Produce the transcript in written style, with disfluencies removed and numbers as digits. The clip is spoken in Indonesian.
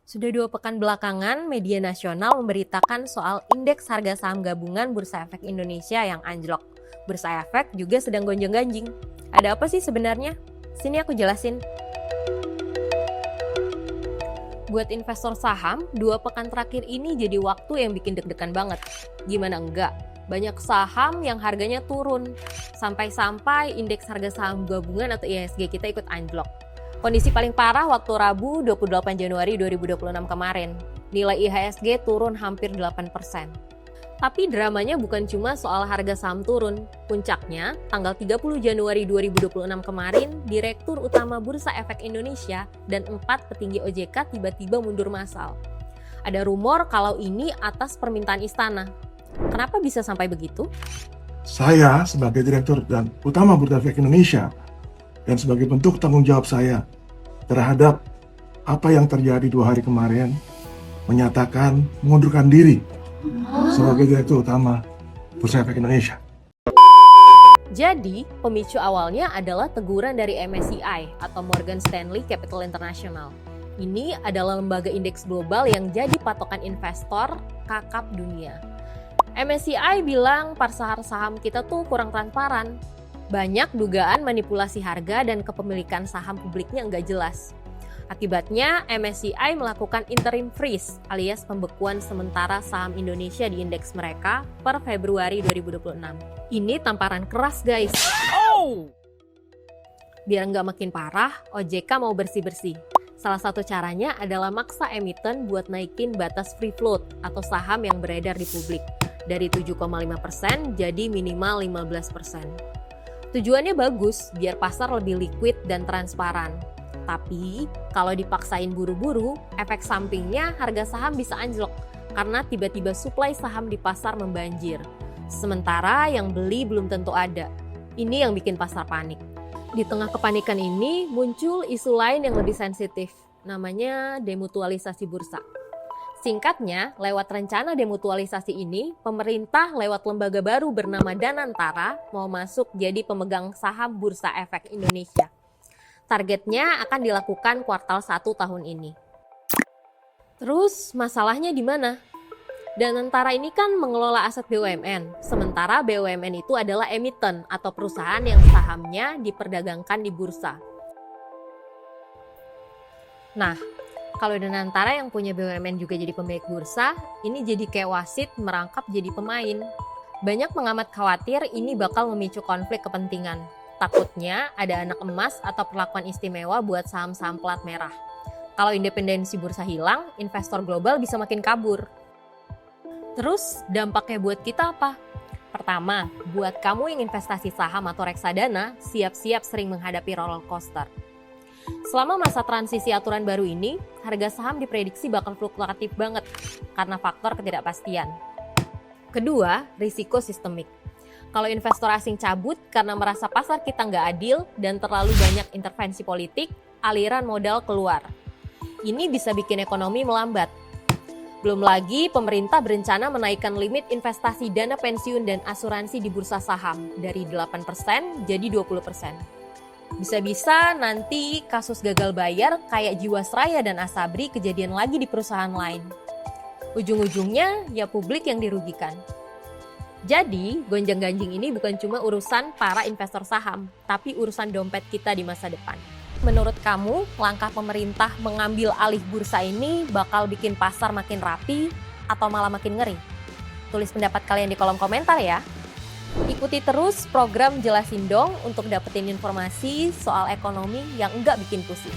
Sudah 2 pekan belakangan, media nasional memberitakan soal indeks harga saham gabungan Bursa Efek Indonesia yang anjlok. Bursa Efek juga sedang gonjang-ganjing. Ada apa sih sebenarnya? Sini aku jelasin. Buat investor saham, 2 pekan terakhir ini jadi waktu yang bikin deg-degan banget. Gimana enggak? Banyak saham yang harganya turun. Sampai-sampai indeks harga saham gabungan atau IHSG kita ikut anjlok. Kondisi paling parah waktu Rabu 28 Januari 2026 kemarin. Nilai IHSG turun hampir 8%. Tapi dramanya bukan cuma soal harga saham turun. Puncaknya, tanggal 30 Januari 2026 kemarin, Direktur Utama Bursa Efek Indonesia dan 4 petinggi OJK tiba-tiba mundur massal. Ada rumor kalau ini atas permintaan istana. Kenapa bisa sampai begitu? Saya sebagai Direktur dan Utama Bursa Efek Indonesia dan sebagai bentuk tanggung jawab saya terhadap apa yang terjadi 2 hari kemarin, menyatakan mengundurkan diri sebagai Direktur Utama Bursa Efek Indonesia. Jadi, pemicu awalnya adalah teguran dari MSCI atau Morgan Stanley Capital International. Ini adalah lembaga indeks global yang jadi patokan investor kakap dunia. MSCI bilang pasar saham kita tuh kurang transparan. Banyak dugaan manipulasi harga dan kepemilikan saham publiknya nggak jelas. Akibatnya, MSCI melakukan interim freeze alias pembekuan sementara saham Indonesia di indeks mereka per Februari 2026. Ini tamparan keras, guys. Biar nggak makin parah, OJK mau bersih-bersih. Salah satu caranya adalah maksa emiten buat naikin batas free float atau saham yang beredar di publik dari 7,5% jadi minimal 15%. Tujuannya bagus, biar pasar lebih liquid dan transparan. Tapi, kalau dipaksain buru-buru, efek sampingnya harga saham bisa anjlok karena tiba-tiba suplai saham di pasar membanjir. Sementara yang beli belum tentu ada. Ini yang bikin pasar panik. Di tengah kepanikan ini, muncul isu lain yang lebih sensitif, namanya demutualisasi bursa. Singkatnya, lewat rencana demutualisasi ini, pemerintah lewat lembaga baru bernama Danantara mau masuk jadi pemegang saham Bursa Efek Indonesia. Targetnya akan dilakukan kuartal 1 tahun ini. Terus, masalahnya di mana? Danantara ini kan mengelola aset BUMN, sementara BUMN itu adalah emiten atau perusahaan yang sahamnya diperdagangkan di bursa. Nah, kalau Danantara yang punya BUMN juga jadi pemilik bursa, ini jadi kayak wasit merangkap jadi pemain. Banyak pengamat khawatir ini bakal memicu konflik kepentingan. Takutnya ada anak emas atau perlakuan istimewa buat saham-saham plat merah. Kalau independensi bursa hilang, investor global bisa makin kabur. Terus dampaknya buat kita apa? Pertama, buat kamu yang investasi saham atau reksadana, siap-siap sering menghadapi roller coaster. Selama masa transisi aturan baru ini, harga saham diprediksi bakal fluktuatif banget karena faktor ketidakpastian. Kedua, risiko sistemik. Kalau investor asing cabut karena merasa pasar kita nggak adil dan terlalu banyak intervensi politik, aliran modal keluar. Ini bisa bikin ekonomi melambat. Belum lagi, pemerintah berencana menaikkan limit investasi dana pensiun dan asuransi di bursa saham dari 8% jadi 20%. Bisa-bisa nanti kasus gagal bayar kayak Jiwasraya dan Asabri kejadian lagi di perusahaan lain. Ujung-ujungnya ya publik yang dirugikan. Jadi, gonjang-ganjing ini bukan cuma urusan para investor saham, tapi urusan dompet kita di masa depan. Menurut kamu, langkah pemerintah mengambil alih bursa ini bakal bikin pasar makin rapi atau malah makin ngeri? Tulis pendapat kalian di kolom komentar ya. Ikuti terus program Jelasin Dong untuk dapetin informasi soal ekonomi yang enggak bikin pusing.